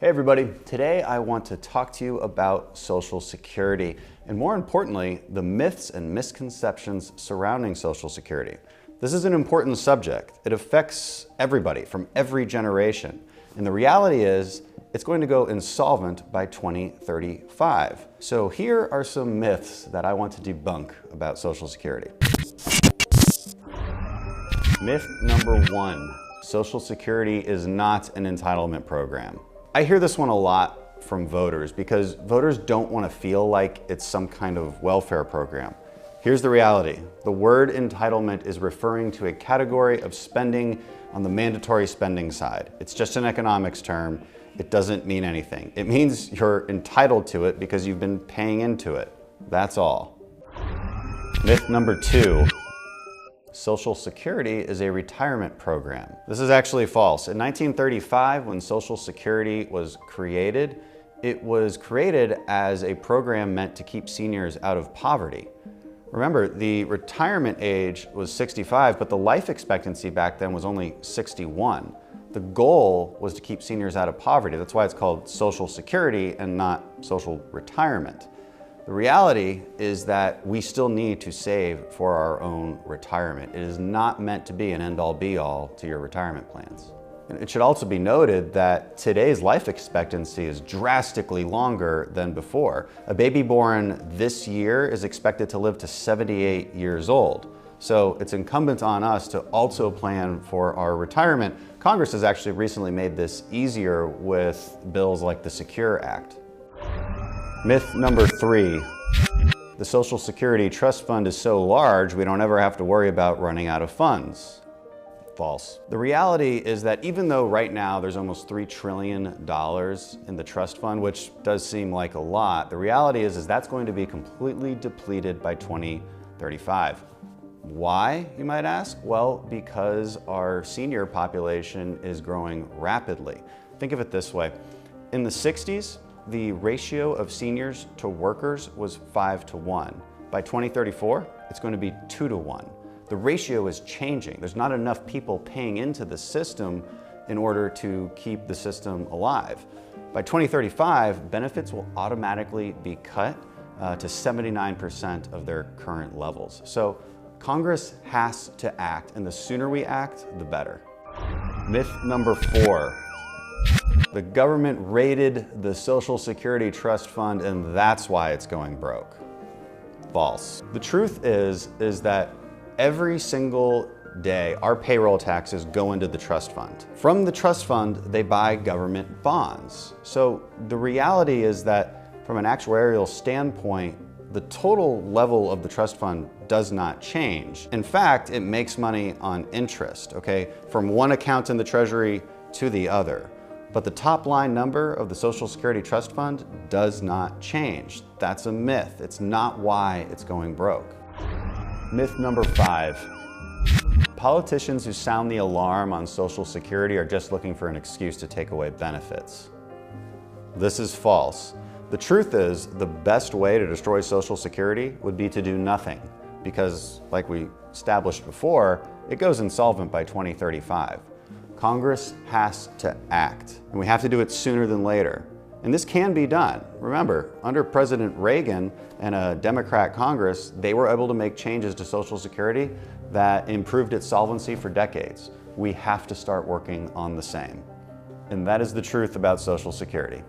Hey everybody, today I want to talk to you about Social Security and more importantly, the myths and misconceptions surrounding Social Security. This is an important subject. It affects everybody from every generation. And the reality is it's going to go insolvent by 2035. So here are some myths that I want to debunk about Social Security. Myth number one, Social Security is not an entitlement program. I hear this one a lot from voters because voters don't want to feel like it's some kind of welfare program. Here's the reality. The word entitlement is referring to a category of spending on the mandatory spending side. It's just an economics term. It doesn't mean anything. It means you're entitled to it because you've been paying into it. That's all. Myth number two. Social Security is a retirement program. This is actually false. In 1935, when Social Security was created, it was created as a program meant to keep seniors out of poverty. Remember, the retirement age was 65, but the life expectancy back then was only 61. The goal was to keep seniors out of poverty. That's why it's called Social Security and not social retirement. The reality is that we still need to save for our own retirement. It is not meant to be an end-all be-all to your retirement plans. And it should also be noted that today's life expectancy is drastically longer than before. A baby born this year is expected to live to 78 years old. So it's incumbent on us to also plan for our retirement. Congress has actually recently made this easier with bills like the Secure Act. Myth number three, the Social Security Trust Fund is so large we don't ever have to worry about running out of funds. False. The reality is that even though right now there's almost $3 trillion in the trust fund, which does seem like a lot, the reality is that's going to be completely depleted by 2035. Why, you might ask? Well, because our senior population is growing rapidly. Think of it this way. In the 60s, the ratio of seniors to workers was 5-1. By 2034, it's going to be 2-1. The ratio is changing. There's not enough people paying into the system in order to keep the system alive. By 2035, benefits will automatically be cut to 79% of their current levels. So Congress has to act, and the sooner we act, the better. Myth number four. The government raided the Social Security Trust Fund and that's why it's going broke. False. The truth is that every single day our payroll taxes go into the trust fund. From the trust fund, they buy government bonds. So the reality is that from an actuarial standpoint, the total level of the trust fund does not change. In fact, it makes money on interest, okay? From one account in the Treasury to the other. But the top line number of the Social Security Trust Fund does not change. That's a myth. It's not why it's going broke. Myth number five. Politicians who sound the alarm on Social Security are just looking for an excuse to take away benefits. This is false. The truth is, the best way to destroy Social Security would be to do nothing, because like we established before, it goes insolvent by 2035. Congress has to act, and we have to do it sooner than later. And this can be done. Remember, under President Reagan and a Democrat Congress, they were able to make changes to Social Security that improved its solvency for decades. We have to start working on the same. And that is the truth about Social Security.